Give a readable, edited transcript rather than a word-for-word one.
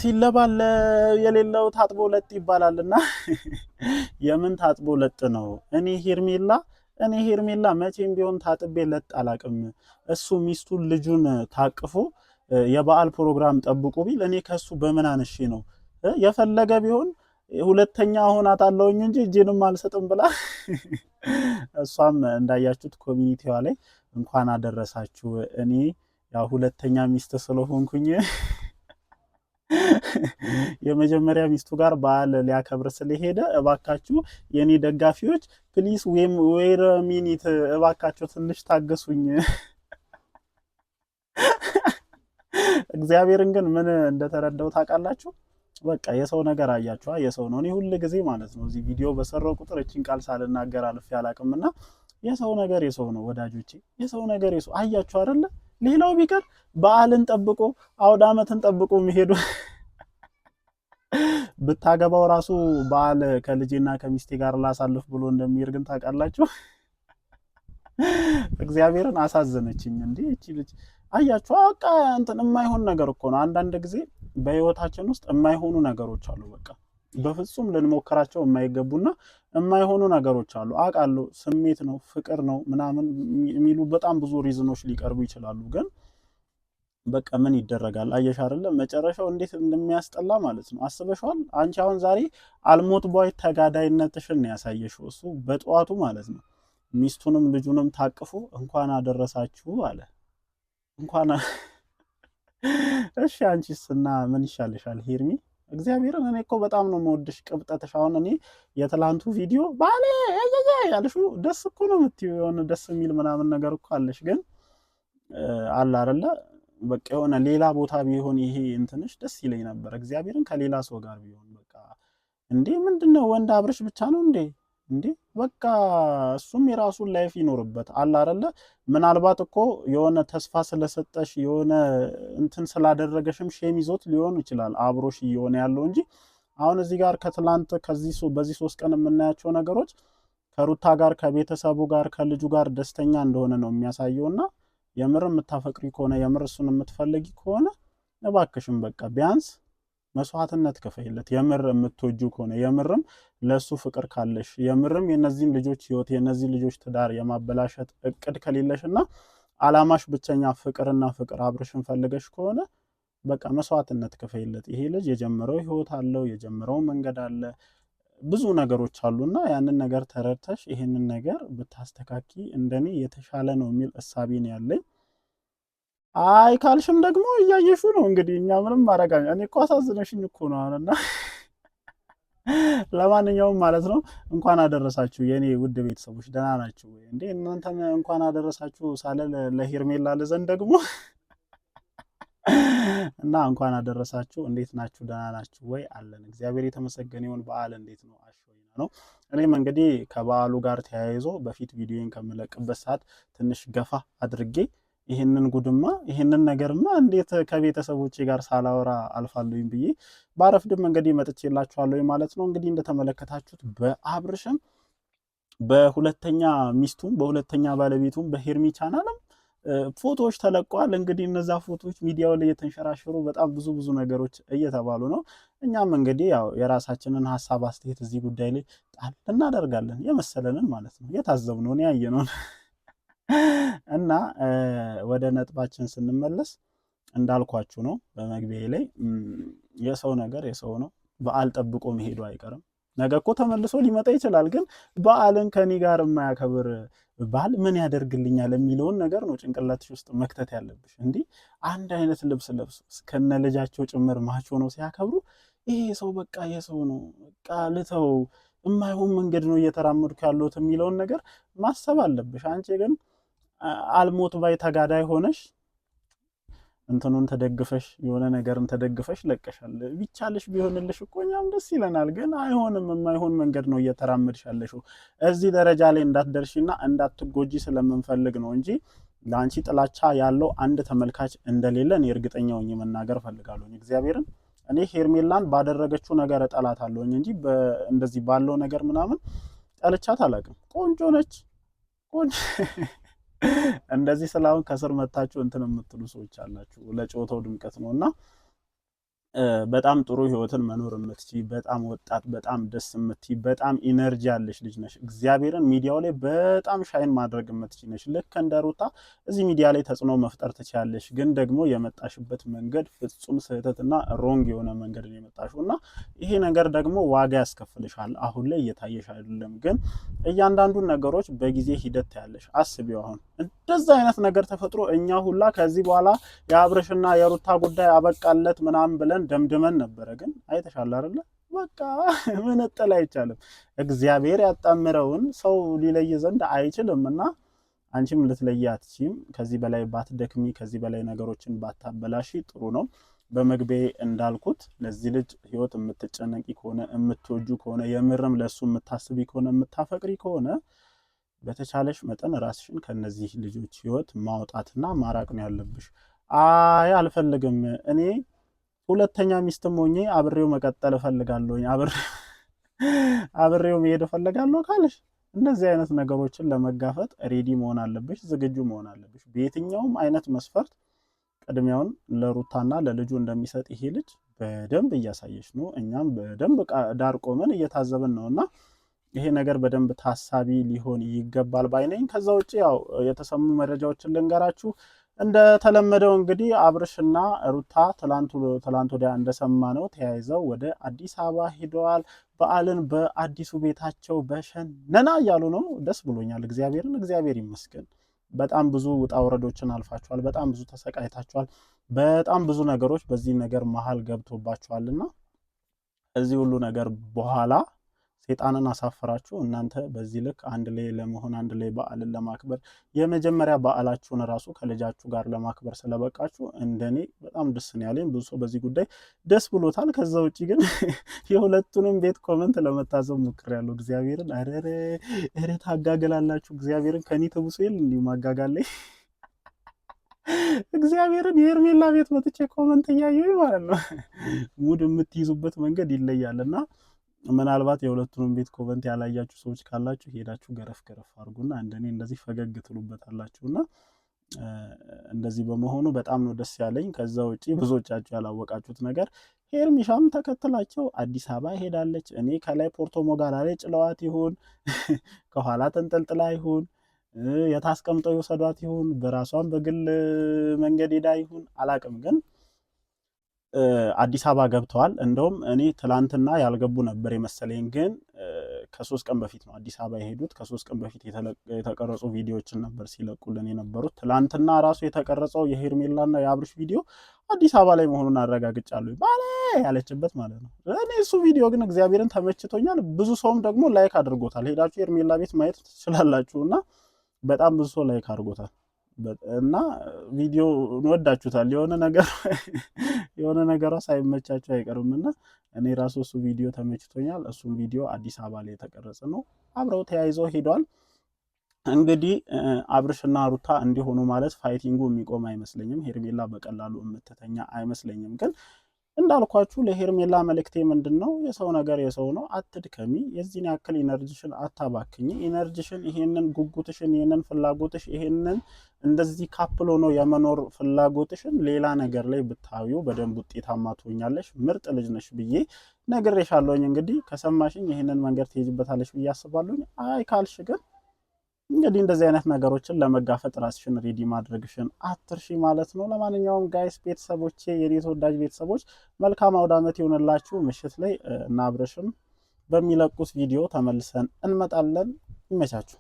ሲለባለ የሌለው ታጥቦ ለጥ ይባላልና የምን ታጥቦ ለጥ ነው? እኔ ሄርሜላ መቼም ቢሆን ታጥቤ ለጥ አላቅም። እሱ ሚስቱን ልጁን ታቅፎ የበዓል ፕሮግራም ጠብቁ ቢል እኔ ከሱ በምን አንሺ ነው? የፈለገ ቢሆን ሁለተኛ ሆናታለሁኝ እንጂ እጄንም አልሰጥም ብላ እሷም እንዳያችሁት ኮሚኒቲዋ ላይ እንኳን አደረሳችሁ እኔ ያው ሁለተኛ ሚስት ስለሆንኩኝ የመጀመሪያ ሚስቱ ጋር በዓል ሊያከብር ስለሄደ እባካችሁ የኔ ደጋፊዎች ፕሊስ ዌር ሚኒት እባካችሁ ትንሽ ታገሱኝ። እግዚአብሔርን ግን ምን እንደተረዳው ታውቃላችሁ? በቃ የሰው ነገር አያችኋ፣ የሰው ነው። እኔ ሁል ጊዜ ማለት ነው እዚህ ቪዲዮ በሰራው ቁጥር እቺን ቃል ሳልናገር አልፌ አላቅምና የሰው ነገር የሰው ነው ወዳጆቼ፣ የሰው ነገር የሰው አያችሁ አይደለ? ሌላው ቢቀር በዓልን ጠብቆ አውደ ዓመትን ጠብቆ የሚሄዱ ብታገባው ራሱ በዓል ከልጄና ከሚስቴ ጋር ላሳልፍ ብሎ እንደሚሄድ ግን ታውቃላችሁ። እግዚአብሔርን አሳዘነችኝ እንዴ እቺ ልጅ። አያችሁ በቃ እንትን የማይሆን ነገር እኮ ነው። አንዳንድ ጊዜ በህይወታችን ውስጥ የማይሆኑ ነገሮች አሉ። በቃ በፍጹም ልንሞክራቸው የማይገቡና የማይሆኑ ነገሮች አሉ። አውቃለሁ ስሜት ነው ፍቅር ነው ምናምን የሚሉ በጣም ብዙ ሪዝኖች ሊቀርቡ ይችላሉ። ግን በቃ ምን ይደረጋል? አየሽ አይደለ መጨረሻው እንዴት እንደሚያስጠላ ማለት ነው። አስበሽዋል? አንቺ አሁን ዛሬ አልሞት ባይ ተጋዳይነትሽን ያሳየሽው እሱ በጠዋቱ ማለት ነው። ሚስቱንም ልጁንም ታቅፎ እንኳን አደረሳችሁ አለ። እንኳን እሺ አንቺስ እና ምን ይሻልሻል ሄርሚ? እግዚአብሔርን እኔ እኮ በጣም ነው የምወድሽ ቅብጠትሽ። አሁን እኔ የትላንቱ ቪዲዮ ባሌ ያልሽው ደስ እኮ ነው የምትይው፣ የሆነ ደስ የሚል ምናምን ነገር እኮ አለሽ። ግን አለ አይደለ በቃ የሆነ ሌላ ቦታ ቢሆን ይሄ እንትንሽ ደስ ይለኝ ነበር። እግዚአብሔርን ከሌላ ሰው ጋር ቢሆን በቃ እንዴ ምንድነው ወንድ አብርሽ ብቻ ነው እንዴ? እንዴ በቃ እሱም የራሱን ላይፍ ይኖርበት አለ አይደለ። ምናልባት እኮ የሆነ ተስፋ ስለሰጠሽ የሆነ እንትን ስላደረገሽም ሼም ይዞት ሊሆን ይችላል አብሮሽ እየሆነ ያለው እንጂ አሁን እዚህ ጋር ከትላንት በዚህ 3 ቀን የምናያቸው ነገሮች ከሩታ ጋር ከቤተሰቡ ጋር ከልጁ ጋር ደስተኛ እንደሆነ ነው የሚያሳየውና የምር የምታፈቅሪ ከሆነ የምር እሱን የምትፈልጊ ከሆነ እባክሽም በቃ ቢያንስ መስዋዕትነት ከፈይለት። የምር የምትወጁ ከሆነ የምርም ለሱ ፍቅር ካለሽ የምርም የነዚህን ልጆች ህይወት የነዚህን ልጆች ትዳር የማበላሸት እቅድ ከሌለሽና አላማሽ ብቸኛ ፍቅርና ፍቅር አብርሽን ፈልገሽ ከሆነ በቃ መስዋዕትነት ከፈይለት። ይሄ ልጅ የጀመረው ህይወት አለው፣ የጀመረው መንገድ አለ፣ ብዙ ነገሮች አሉና ያንን ነገር ተረድተሽ ይሄንን ነገር ብታስተካኪ እንደኔ የተሻለ ነው የሚል እሳቤ ነው ያለኝ። አይ ካልሽም ደግሞ እያየሹ ነው እንግዲህ እኛ ምንም ማረጋኝ። እኔ እኮ አሳዝነሽኝ እኮ ነው አሁንና ለማንኛውም ማለት ነው እንኳን አደረሳችሁ የኔ ውድ ቤተሰቦች። ደህና ናችሁ ወይ እንዴ? እናንተም እንኳን አደረሳችሁ ሳለ ለሄርሜላ ለዘን ደግሞ እና እንኳን አደረሳችሁ። እንዴት ናችሁ? ደህና ናችሁ ወይ? አለን እግዚአብሔር የተመሰገነ ይሁን። በዓል እንዴት ነው? አሽወይና ነው። እኔም እንግዲህ ከበዓሉ ጋር ተያይዞ በፊት ቪዲዮን ከምለቅበት ሰዓት ትንሽ ገፋ አድርጌ ይሄንን ነገርማ እንዴት ከቤተሰቦቼ ጋር ሳላወራ አልፋለሁኝ ብዬ ባረፍድም እንግዲህ መጥቼላችኋለሁ ማለት ነው። እንግዲህ እንደተመለከታችሁት በአብርሽም በሁለተኛ ሚስቱም በሁለተኛ ባለቤቱም በሄርሚ ቻናልም ፎቶዎች ተለቀዋል። እንግዲህ እነዛ ፎቶዎች ሚዲያው ላይ የተንሸራሸሩ በጣም ብዙ ነገሮች እየተባሉ ነው። እኛም እንግዲህ ያው የራሳችንን ሀሳብ አስተያየት እዚህ ጉዳይ ላይ ጣል እናደርጋለን የመሰለንን ማለት ነው፣ የታዘብነውን ያየነውን እና ወደ ነጥባችን ስንመለስ እንዳልኳችሁ ነው በመግቢያ ላይ የሰው ነገር የሰው ነው። በዓል ጠብቆ መሄዱ አይቀርም። ነገ እኮ ተመልሶ ሊመጣ ይችላል። ግን በዓልን ከኔ ጋር የማያከብር ባል ምን ያደርግልኛል የሚለውን ነገር ነው ጭንቅላትሽ ውስጥ መክተት ያለብሽ። እንዲህ አንድ አይነት ልብስ ለብሶ ከነ ልጃቸው ጭምር ማቾ ነው ሲያከብሩ ይሄ ሰው በቃ የሰው ነው በቃ ልተው የማይሆን መንገድ ነው እየተራመድኩ ያለሁት የሚለውን ነገር ማሰብ አለብሽ። አንቺ ግን አልሞት ባይ ተጋዳይ ሆነሽ እንትኑን ተደግፈሽ የሆነ ነገርን ተደግፈሽ ለቀሻል። ቢቻልሽ ቢሆንልሽ እኮ እኛም ደስ ይለናል። ግን አይሆንም፣ የማይሆን መንገድ ነው እየተራመድሽ ያለሽው። እዚህ ደረጃ ላይ እንዳትደርሺና እንዳትጎጂ ስለምንፈልግ ነው እንጂ ለአንቺ ጥላቻ ያለው አንድ ተመልካች እንደሌለ እኔ እርግጠኛ ሆኜ መናገር ፈልጋለሁ። እግዚአብሔርን እኔ ሄርሜላን ባደረገችው ነገር እጠላታለሁኝ እንጂ እንደዚህ ባለው ነገር ምናምን ጠልቻት አላውቅም። ቆንጆ ነች ቆንጆ እንደዚህ ስላሁን ከስር መታችሁ እንትን የምትሉ ሰዎች አላችሁ። ለጨዋታው ድምቀት ነውና በጣም ጥሩ ህይወትን መኖር የምትችይ በጣም ወጣት በጣም ደስ የምትይ በጣም ኢነርጂ ያለሽ ልጅ ነሽ። እግዚአብሔርን ሚዲያው ላይ በጣም ሻይን ማድረግ የምትችይ ነሽ። ልክ እንደ ሩታ እዚህ ሚዲያ ላይ ተጽዕኖ መፍጠር ትችያለሽ። ግን ደግሞ የመጣሽበት መንገድ ፍጹም ስህተትና ሮንግ የሆነ መንገድ ነው የመጣሽው እና ይሄ ነገር ደግሞ ዋጋ ያስከፍልሻል። አሁን ላይ እየታየሽ አይደለም፣ ግን እያንዳንዱን ነገሮች በጊዜ ሂደት ታያለሽ። አስቢው አሁን እንደዛ አይነት ነገር ተፈጥሮ እኛ ሁላ ከዚህ በኋላ የአብርሽና የሩታ ጉዳይ አበቃለት ምናምን ብለን ደምድመን ነበረ። ግን አይተሻል አይደለ? በቃ መነጠል አይቻልም። እግዚአብሔር ያጣምረውን ሰው ሊለይ ዘንድ አይችልም እና አንቺም ልትለይ አትችይም። ከዚህ በላይ ባትደክሚ፣ ከዚህ በላይ ነገሮችን ባታበላሺ ጥሩ ነው። በመግቢያ እንዳልኩት ለዚህ ልጅ ህይወት የምትጨነቂ ከሆነ የምትወጁ ከሆነ የምርም ለሱ የምታስቢ ከሆነ የምታፈቅሪ ከሆነ በተቻለሽ መጠን ራስሽን ከነዚህ ልጆች ህይወት ማውጣትና ማራቅ ነው ያለብሽ። አይ አልፈልግም እኔ ሁለተኛ ሚስትም ሆኜ አብሬው መቀጠል እፈልጋለሁ፣ አብሬው መሄድ እፈልጋለሁ ካለሽ እንደዚህ አይነት ነገሮችን ለመጋፈጥ ሬዲ መሆን አለብሽ፣ ዝግጁ መሆን አለብሽ። በየትኛውም አይነት መስፈርት ቅድሚያውን ለሩታና ለልጁ እንደሚሰጥ ይሄ ልጅ በደንብ እያሳየች ነው። እኛም በደንብ ዳር ቆመን እየታዘብን ነውና ይሄ ነገር በደንብ ታሳቢ ሊሆን ይገባል ባይነኝ። ከዛ ውጭ ያው የተሰሙ መረጃዎችን ልንገራችሁ። እንደተለመደው እንግዲህ አብርሽና ሩታ ትላንት ወዲያ እንደሰማነው ተያይዘው ወደ አዲስ አበባ ሄደዋል። በዓልን በአዲሱ ቤታቸው በሸነና እያሉ ነው። ደስ ብሎኛል። እግዚአብሔር ይመስገን። በጣም ብዙ ውጣ ውረዶችን አልፋችኋል። በጣም ብዙ ተሰቃይታችኋል። በጣም ብዙ ነገሮች በዚህ ነገር መሀል ገብቶባችኋልና እዚህ ሁሉ ነገር በኋላ ሴጣንን አሳፈራችሁ እናንተ በዚህ ልክ አንድ ላይ ለመሆን አንድ ላይ በዓልን ለማክበር የመጀመሪያ በዓላችሁን ራሱ ከልጃችሁ ጋር ለማክበር ስለበቃችሁ እንደኔ በጣም ደስ ነው ያለኝ። ብዙ ሰው በዚህ ጉዳይ ደስ ብሎታል። ከዛ ውጪ ግን የሁለቱንም ቤት ኮመንት ለመታዘብ ሞክሬያለሁ። እግዚአብሔርን ኧረ ታጋገላላችሁ። እግዚአብሔርን ከኔ ተብሶ የለ እንዲሁ ማጋጋል ላይ እግዚአብሔርን የሄርሜላ ቤት መጥቼ ኮመንት እያየሁ ማለት ነው ሙድ የምትይዙበት መንገድ ይለያልና ምናልባት የሁለቱንም ቤት ኮመንት ያላያችሁ ሰዎች ካላችሁ ሄዳችሁ ገረፍ አድርጉና እንደኔ እንደዚህ ፈገግ ትሉበታላችሁና እንደዚህ በመሆኑ በጣም ነው ደስ ያለኝ። ከዛ ውጪ ብዙዎቻችሁ ያላወቃችሁት ነገር ሄርሚሻም ተከትላቸው አዲስ አበባ ሄዳለች። እኔ ከላይ ፖርቶ ሞጋላ ላይ ጭለዋት ይሁን ከኋላ ተንጠልጥላ ይሁን የታስቀምጠው ይወሰዷት ይሁን በራሷን በግል መንገድ ሄዳ ይሁን አላቅም፣ ግን አዲስ አበባ ገብተዋል። እንደውም እኔ ትላንትና ያልገቡ ነበር የመሰለኝ፣ ግን ከ3 ቀን በፊት ነው አዲስ አበባ የሄዱት። ከ3 ቀን በፊት የተቀረጹ ቪዲዮዎችን ነበር ሲለቁልን የነበሩት። ትላንትና ራሱ የተቀረጸው የሄርሜላና የአብርሽ ቪዲዮ አዲስ አበባ ላይ መሆኑን አረጋግጫለሁ ባለ ያለችበት ማለት ነው። እኔ እሱ ቪዲዮ ግን እግዚአብሔርን ተመችቶኛል። ብዙ ሰውም ደግሞ ላይክ አድርጎታል። ሄዳችሁ የሄርሜላ ቤት ማየት ትችላላችሁና በጣም ብዙ ሰው ላይክ አድርጎታል እና ቪዲዮ እንወዳችሁታል። የሆነ ነገሯ ሳይመቻችሁ አይቀርምና እኔ ራሱ እሱ ቪዲዮ ተመችቶኛል። እሱም ቪዲዮ አዲስ አበባ ላይ የተቀረጸ ነው። አብረው ተያይዘው ሄዷል። እንግዲህ አብርሽና ሩታ እንዲሆኑ ማለት ፋይቲንጉ የሚቆም አይመስለኝም። ሄርሜላ በቀላሉ የምትተኛ አይመስለኝም። ግን እንዳልኳችሁ ለሄርሜላ መልእክቴ ምንድነው? የሰው ነገር የሰው ነው። አትድከሚ። የዚህን ያክል ኢነርጂሽን አታባክኝ። ኢነርጂሽን ይሄንን ጉጉትሽን ይሄንን ፍላጎትሽ ይሄንን እንደዚህ ካፕል ሆኖ የመኖር ፍላጎትሽን ሌላ ነገር ላይ ብታዩ በደንብ ውጤታማ ትሆኛለሽ። ምርጥ ልጅ ነሽ ብዬ ነግሬሻለሁኝ። እንግዲህ ከሰማሽኝ ይሄንን መንገድ ትሄጂበታለሽ ብዬ አስባለሁኝ። አይ ካልሽ ግን እንግዲህ እንደዚህ አይነት ነገሮችን ለመጋፈጥ ራስሽን ሬዲ ማድረግሽን አትርሺ ማለት ነው። ለማንኛውም ጋይስ ቤተሰቦቼ፣ የኔ ተወዳጅ ቤተሰቦች መልካም አውደ ዓመት ይሆንላችሁ። ምሽት ላይ እና አብርሽም በሚለቁት ቪዲዮ ተመልሰን እንመጣለን። ይመቻችሁ።